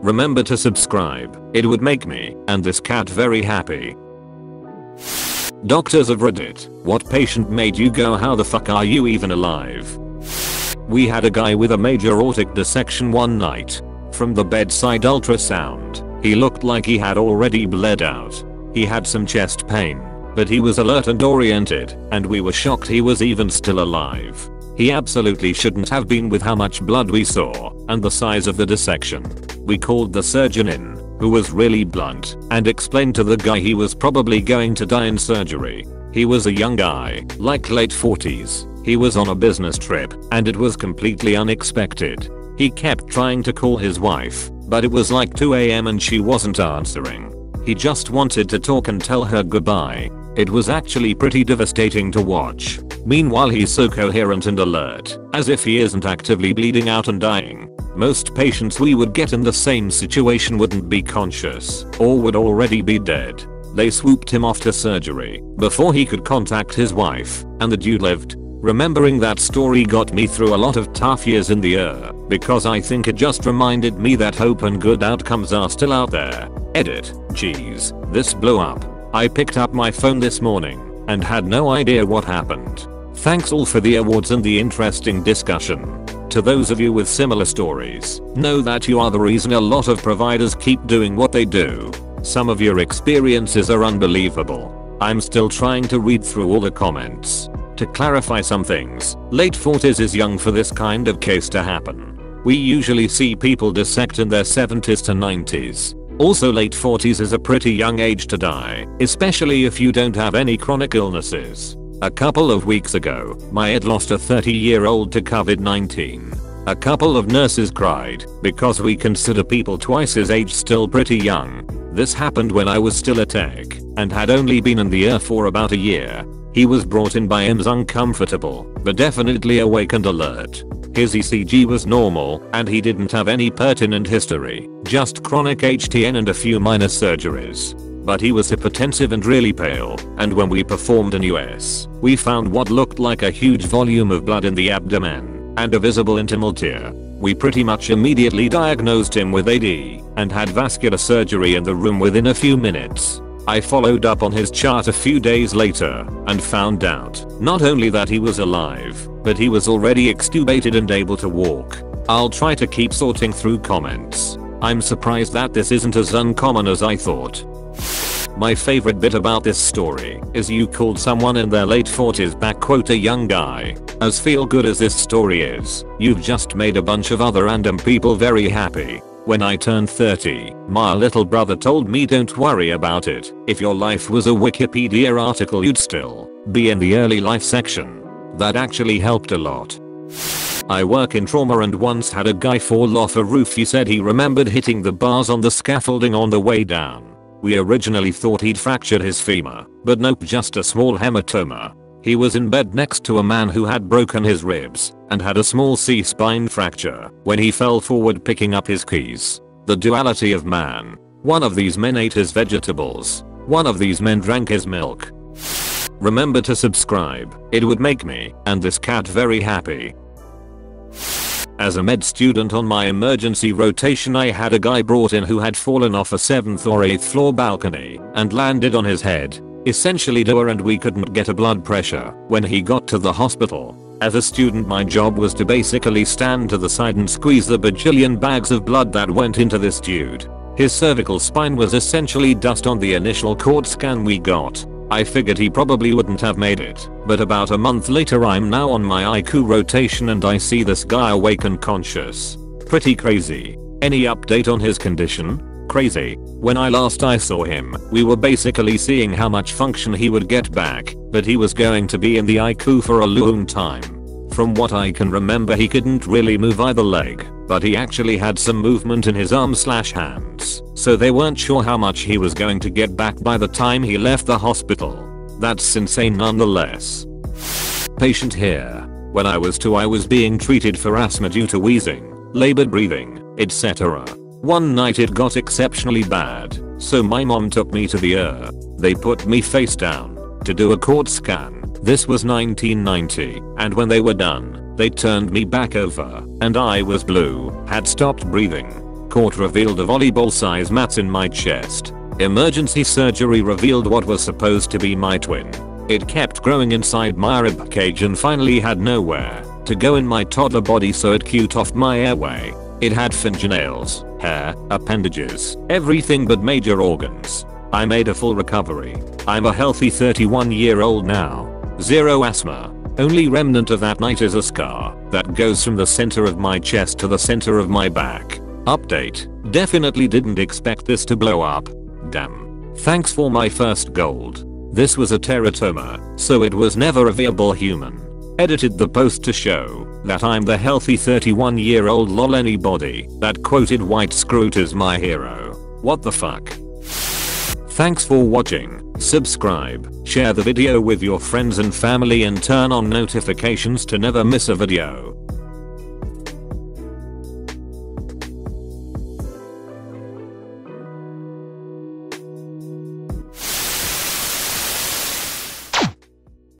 Remember to subscribe, it would make me and this cat very happy. Doctors of Reddit, what patient made you go how the fuck are you even alive? We had a guy with a major aortic dissection one night. From the bedside ultrasound, he looked like he had already bled out. He had some chest pain, but he was alert and oriented, and we were shocked he was even still alive. He absolutely shouldn't have been with how much blood we saw and the size of the dissection. We called the surgeon in, who was really blunt, and explained to the guy he was probably going to die in surgery. He was a young guy, like late 40s. He was on a business trip, and it was completely unexpected. He kept trying to call his wife, but it was like 2 AM and she wasn't answering. He just wanted to talk and tell her goodbye. It was actually pretty devastating to watch. Meanwhile he's so coherent and alert, as if he isn't actively bleeding out and dying. Most patients we would get in the same situation wouldn't be conscious, or would already be dead. They swooped him off to surgery before he could contact his wife, and the dude lived. Remembering that story got me through a lot of tough years in the because I think it just reminded me that hope and good outcomes are still out there. Edit. Geez, this blew up. I picked up my phone this morning and had no idea what happened. Thanks all for the awards and the interesting discussion. To those of you with similar stories, know that you are the reason a lot of providers keep doing what they do. Some of your experiences are unbelievable. I'm still trying to read through all the comments. To clarify some things, late 40s is young for this kind of case to happen. We usually see people dissect in their 70s to 90s. Also late 40s is a pretty young age to die, especially if you don't have any chronic illnesses. A couple of weeks ago, my aunt lost a 30-year-old to COVID-19. A couple of nurses cried because we consider people twice his age still pretty young. This happened when I was still a tech and had only been in the for about a year. He was brought in by EMS uncomfortable, but definitely awake and alert. His ECG was normal and he didn't have any pertinent history, just chronic HTN and a few minor surgeries. But he was hypertensive and really pale, and when we performed an US, we found what looked like a huge volume of blood in the abdomen and a visible intimal tear. We pretty much immediately diagnosed him with AD and had vascular surgery in the room within a few minutes. I followed up on his chart a few days later and found out not only that he was alive, but he was already extubated and able to walk. I'll try to keep sorting through comments. I'm surprised that this isn't as uncommon as I thought. My favorite bit about this story is you called someone in their late 40s backquote a young guy. As feel good as this story is, you've just made a bunch of other random people very happy. When I turned 30, my little brother told me don't worry about it. If your life was a Wikipedia article you'd still be in the early life section. That actually helped a lot. I work in trauma and once had a guy fall off a roof. He said he remembered hitting the bars on the scaffolding on the way down. We originally thought he'd fractured his femur, but nope, just a small hematoma. He was in bed next to a man who had broken his ribs and had a small C-spine fracture when he fell forward picking up his keys. The duality of man. One of these men ate his vegetables. One of these men drank his milk. Remember to subscribe, it would make me and this cat very happy. As a med student on my emergency rotation, I had a guy brought in who had fallen off a 7th or 8th floor balcony and landed on his head. Essentially door, and we couldn't get a blood pressure when he got to the hospital. As a student my job was to basically stand to the side and squeeze the bajillion bags of blood that went into this dude. His cervical spine was essentially dust on the initial cord scan we got. I figured he probably wouldn't have made it, but about a month later I'm now on my IQ rotation and I see this guy awake and conscious. Pretty crazy. Any update on his condition? Crazy. When I saw him, we were basically seeing how much function he would get back, but he was going to be in the IQ for a long time. From what I can remember he couldn't really move either leg, but he actually had some movement in his arms/hands, so they weren't sure how much he was going to get back by the time he left the hospital. That's insane nonetheless. Patient here. When I was 2 I was being treated for asthma due to wheezing, labored breathing, etc. One night it got exceptionally bad, so my mom took me to the They put me face down to do a cord scan. This was 1990, and when they were done, they turned me back over, and I was blue, had stopped breathing. Court revealed a volleyball-size mat in my chest. Emergency surgery revealed what was supposed to be my twin. It kept growing inside my ribcage and finally had nowhere to go in my toddler body, so it cut off my airway. It had fingernails, hair, appendages, everything but major organs. I made a full recovery. I'm a healthy 31-year-old now. Zero asthma. Only remnant of that night is a scar that goes from the center of my chest to the center of my back. Update. Definitely didn't expect this to blow up. Damn. Thanks for my first gold. This was a teratoma, so it was never a viable human. Edited the post to show that I'm the healthy 31-year-old lol. Anybody that quoted White Scroot is my hero. What the fuck? Thanks for watching. Subscribe, share the video with your friends and family and turn on notifications to never miss a video.